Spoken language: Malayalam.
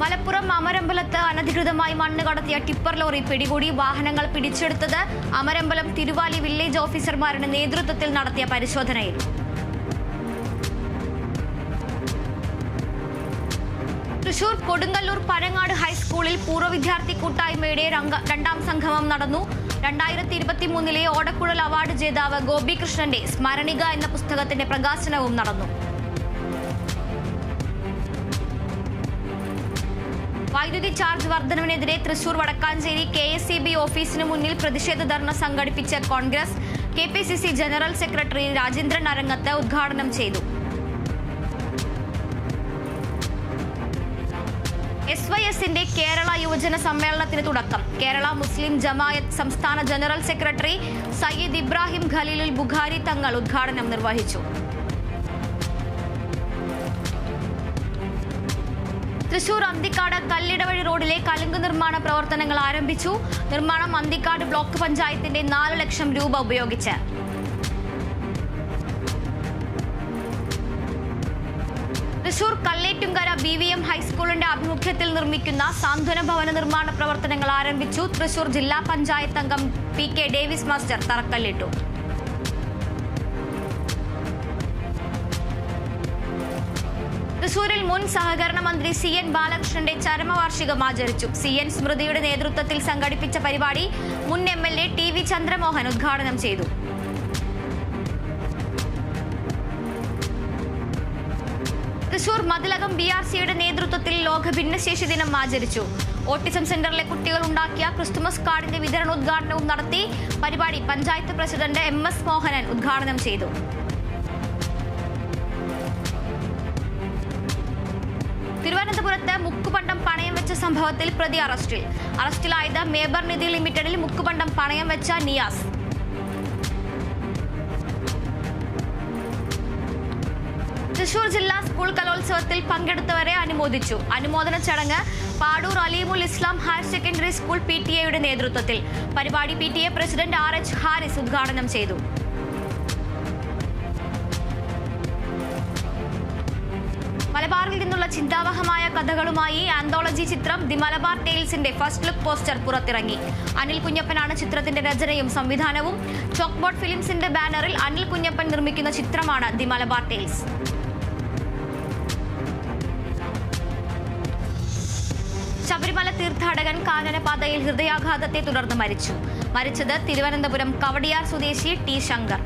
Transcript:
മലപ്പുറം അമരമ്പലത്ത് അനധികൃതമായി മണ്ണ് കടത്തിയ ടിപ്പർ ലോറി പിടികൂടി. വാഹനങ്ങൾ പിടിച്ചെടുത്തത് അമരമ്പലം തിരുവാലി വില്ലേജ് ഓഫീസർമാരുടെ നേതൃത്വത്തിൽ നടത്തിയ പരിശോധനയിൽ. തൃശൂർ കൊടുങ്ങല്ലൂർ പനങ്ങാട് ഹൈസ്കൂളിൽ പൂർവ്വ വിദ്യാർത്ഥി കൂട്ടായ്മയുടെ രണ്ടാം സംഗമം നടന്നു. 2023 ഓടക്കുഴൽ അവാർഡ് ജേതാവ് ഗോപികൃഷ്ണന്റെ സ്മരണിക എന്ന പുസ്തകത്തിന്റെ പ്രകാശനവും നടന്നു. വൈദ്യുതി ചാർജ് വർധനവിനെതിരെ തൃശൂർ വടക്കാഞ്ചേരി KSEB ഓഫീസിനു മുന്നിൽ പ്രതിഷേധ ധർണ സംഘടിപ്പിച്ച Congress KPCC general secretary Rajendran Arangath ഉദ്ഘാടനം ചെയ്തു. SYSന്റെ കേരള യുവജന സമ്മേളനത്തിന് തുടക്കം. കേരള മുസ്ലിം ജമായത്ത് സംസ്ഥാന ജനറൽ സെക്രട്ടറി സയ്യിദ് ഇബ്രാഹിം ഖലീലുൽ ബുഖാരി തങ്ങൾ ഉദ്ഘാടനം നിർവഹിച്ചു. തൃശൂർ അന്തിക്കാട് കല്ലിടവഴി റോഡിലെ കലുങ്ക് നിർമ്മാണ പ്രവർത്തനങ്ങൾ ആരംഭിച്ചു. നിർമ്മാണം അന്തിക്കാട് ബ്ലോക്ക് പഞ്ചായത്തിന്റെ 4 ലക്ഷം രൂപ ഉപയോഗിച്ച്. തൃശൂർ കല്ലേറ്റുംകര BVM ഹൈസ്കൂളിന്റെ ആഭിമുഖ്യത്തിൽ നിർമ്മിക്കുന്ന സാന്ത്വന ഭവന നിർമ്മാണ പ്രവർത്തനങ്ങൾ ആരംഭിച്ചു. തൃശൂർ ജില്ലാ പഞ്ചായത്ത് അംഗം PK ഡേവിസ് മാസ്റ്റർ തറക്കല്ലിട്ടു. തൃശൂരിൽ മുൻ സഹകരണ മന്ത്രി CN ബാലകൃഷ്ണന്റെ ചരമവാർഷികം ആചരിച്ചു. CN സ്മൃതിയുടെ നേതൃത്വത്തിൽ സംഘടിപ്പിച്ച പരിപാടി മുൻ MLA TV ചന്ദ്രമോഹൻ ഉദ്ഘാടനം ചെയ്തു. തൃശൂർ മതിലകം BRCയുടെ നേതൃത്വത്തിൽ ലോക ഭിന്നശേഷി ദിനം ആചരിച്ചു. ഓട്ടിസം സെന്ററിലെ കുട്ടികൾ ഉണ്ടാക്കിയ ക്രിസ്തുമസ് കാർഡിന്റെ വിതരണോദ്ഘാടനവും നടത്തി. പരിപാടി പഞ്ചായത്ത് പ്രസിഡന്റ് MS മോഹനൻ ഉദ്ഘാടനം ചെയ്തു. തിരുവനന്തപുരത്ത് മുക്കുപണ്ടം പണയം വെച്ച സംഭവത്തിൽ പ്രതി അറസ്റ്റിലായത് മേബർ നിധി ലിമിറ്റഡിൽ മുക്കുപണ്ടം പണയം വെച്ച നിയാസ്. തൃശൂർ ജില്ലാ സ്കൂൾ കലോത്സവത്തിൽ പങ്കെടുത്തവരെ അനുമോദിച്ചു. അനുമോദന ചടങ്ങ് പാടൂർ അലീമുൽ ഇസ്ലാം ഹയർ സെക്കൻഡറി സ്കൂൾ PTA നേതൃത്വത്തിൽ. പരിപാടി PTA പ്രസിഡന്റ് RH ഹാരിസ് ഉദ്ഘാടനം ചെയ്തു. മലബാറിൽ നിന്നുള്ള ചിന്താവഹമായ കഥകളുമായി ആന്തോളജി ചിത്രം ദി മലബാർ ടെയിൽസിന്റെ ഫസ്റ്റ് ലുക്ക് പോസ്റ്റർ പുറത്തിറങ്ങി. അനിൽ കുഞ്ഞപ്പനാണ് ചിത്രത്തിന്റെ രചനയും സംവിധാനവും. ചോക്ബോർഡ് ഫിലിംസിന്റെ ബാനറിൽ അനിൽ കുഞ്ഞപ്പൻ നിർമ്മിക്കുന്ന ചിത്രമാണ് ദി മലബാർ ടെയിൽസ്. ശബരിമല തീർത്ഥാടകൻ കാനനപാതയിൽ ഹൃദയാഘാതത്തെ തുടർന്ന് മരിച്ചത് തിരുവനന്തപുരം കവടിയാർ സ്വദേശി T ശങ്കർ.